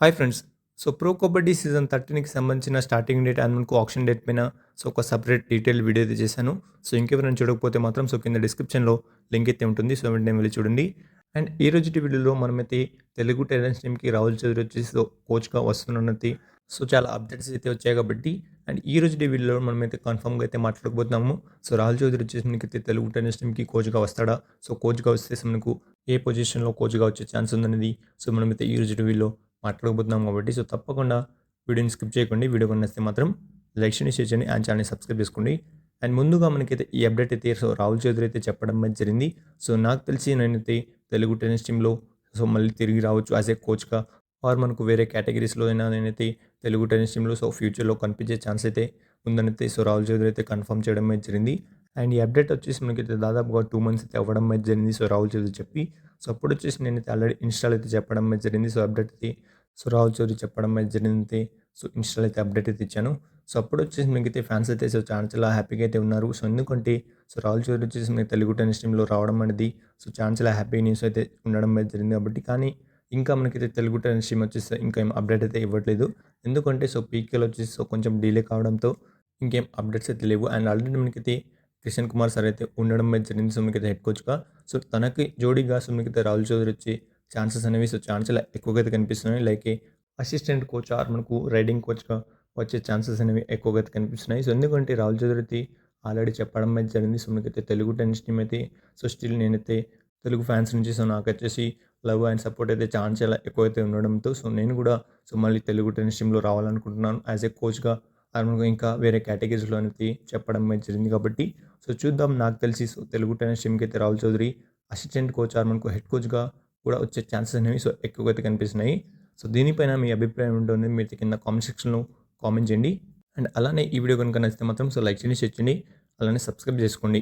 Hi friends. Pro kabaddi season 13కి సంబంధించిన starting date and మనకు ఆక్షన్ డేట్ పైన ఒక సెపరేట్ డీటెయిల్ వీడియో అయితే చేశాను. ఇంకెవరైనా చూడకపోతే మాత్రం కింద డిస్క్రిప్షన్‌లో లింక్ అయితే ఉంటుంది. వెంటనే వెళ్లి చూడండి. అండ్ ఈ రోజుటి వీడియోలో మనమైతే తెలుగు టైటన్స్ టీమ్‌కి రాహుల్ చౌదరి వచ్చేసి కోచ్‌గా వస్తున్నది. చాలా అప్డేట్స్ అయితే వచ్చాయి కాబట్టి అండ్ ఈ రోజుటి వీడియోలో మనమైతే కన్ఫర్మ్‌గా అయితే మాట్లాడకపోతున్నాము. రాహుల్ చౌదరి వచ్చేసి మనకైతే తెలుగు టైటన్స్ టీమ్‌కి కోచ్‌గా వస్తాడా? కోచ్‌గా వస్తే మనకు ఏ పొజిషన్‌లో కోచ్‌గా వచ్చే ఛాన్స్ ఉందనేది మనమైతే ఈ రోజుటి వీడియోలో మాట్లాడబోతున్నాం కాబట్టి తప్పకుండా వీడియోని స్కిప్ చేయకండి. వీడియో నచ్చితే మాత్రం లైక్ చేయండి, షేర్ చేయండి అండ్ ఛానల్ని సబ్స్క్రైబ్ చేసుకోండి. అండ్ ముందుగా మనకైతే ఈ అప్డేట్ అయితే రాహుల్ చౌదరి అయితే చెప్పడం అయితే జరిగింది. నాకు తెలిసి నేనైతే తెలుగు టెన్నిస్ టీంలో మళ్ళీ తిరిగి రావచ్చు యాజ్ ఏ కోచ్‌గా ఆర్ మనకు వేరే కేటగిరీస్‌లో అయినా నేనైతే తెలుగు టెన్నిస్ టీంలో ఫ్యూచర్‌లో కనిపించే ఛాన్స్ అయితే ఉందనైతే రాహుల్ చౌదరి అయితే కన్ఫర్మ్ చేయడం అయితే జరిగింది. అండ్ ఈ అప్డేట్ వచ్చేసి మనకైతే దాదాపుగా 2 మంత్స్ అయితే అవ్వడం అయితే జరిగింది. రాహుల్ చౌదరి చెప్పి అప్పుడు వచ్చేసి నేనైతే ఆల్రెడీ ఇన్‌స్టాలో అయితే చెప్పడం అయితే జరిగింది. అప్డేట్ అయితే రాహుల్ చౌదరి చెప్పడం అయితే జరిగింది. ఇన్‌స్టాలో అయితే అప్డేట్ అయితే ఇచ్చాను. అప్పుడు వచ్చేసి మనకైతే ఫ్యాన్స్ అయితే చాలా చాలా హ్యాపీగా అయితే ఉన్నారు. ఎందుకంటే రాహుల్ చౌదరి వచ్చేసి మనకి తెలుగు టెన్నిస్ టీంలో రావడం అనేది చాలా చాలా హ్యాపీ న్యూస్ అయితే ఉండడం అయితే జరిగింది కాబట్టి. కానీ ఇంకా మనకైతే తెలుగు టెన్నిస్ టీమ్ వచ్చేసి ఇంకా ఏం అప్డేట్ అయితే ఇవ్వట్లేదు. ఎందుకంటే పీకేలో వచ్చేసి కొంచెం డిలే కావడంతో ఇంకేం అప్డేట్స్ అయితే లేవు. అండ్ ఆల్రెడీ మనకైతే కిషన్ కుమార్ సార్ అయితే ఉండడం అయితే జరిగింది. మనకైతే హెడ్ కోచ్‌గా తనకి జోడీగా మనకైతే రాహుల్ చౌదరి వచ్చి ఛాన్సెస్ అనేవి చాలా చాలా ఎక్కువగా అయితే కనిపిస్తున్నాయి. లైక్ అసిస్టెంట్ కోచ్ ఆర్ మనకు రైడింగ్ కోచ్‌గా వచ్చే ఛాన్సెస్ అనేవి ఎక్కువగా అయితే కనిపిస్తున్నాయి. ఎందుకంటే రాహుల్ చౌదరి అయితే ఆల్రెడీ చెప్పడం అయితే జరిగింది. మనకైతే తెలుగు టెన్నిస్ టీమ్ అయితే స్టిల్ నేనైతే తెలుగు ఫ్యాన్స్ నుంచి నాకొచ్చేసి లవ్ అండ్ సపోర్ట్ అయితే చాలా చాలా ఎక్కువైతే ఉండడంతో నేను కూడా మళ్ళీ తెలుగు టెన్నిస్ టీమ్‌లో రావాలనుకుంటున్నాను యాజ్ ఏ కోచ్‌గా. మనకు ఇంకా వేరే కేటగిరీస్‌లో అనేది చెప్పడం అయితే జరిగింది కాబట్టి చూద్దాం. నాకు తెలిసి తెలుగు టెన్నిస్ టీమ్‌కి అయితే రాహుల్ చౌదరి అసిస్టెంట్ కోచ్ ఆర్ మనకు హెడ్ కోచ్‌గా కూడా వచ్చే ఛాన్సెస్ అనేవి ఎక్కువగా అయితే కనిపిస్తున్నాయి. దీనిపైన మీ అభిప్రాయం ఉంటుంది మీరు కింద కామెంట్ సెక్షన్‌లో కామెంట్ చేయండి. అండ్ అలానే ఈ వీడియో కనుక నచ్చితే మాత్రం లైక్ చేయండి, షేర్ చేయండి, అలానే సబ్స్క్రైబ్ చేసుకోండి.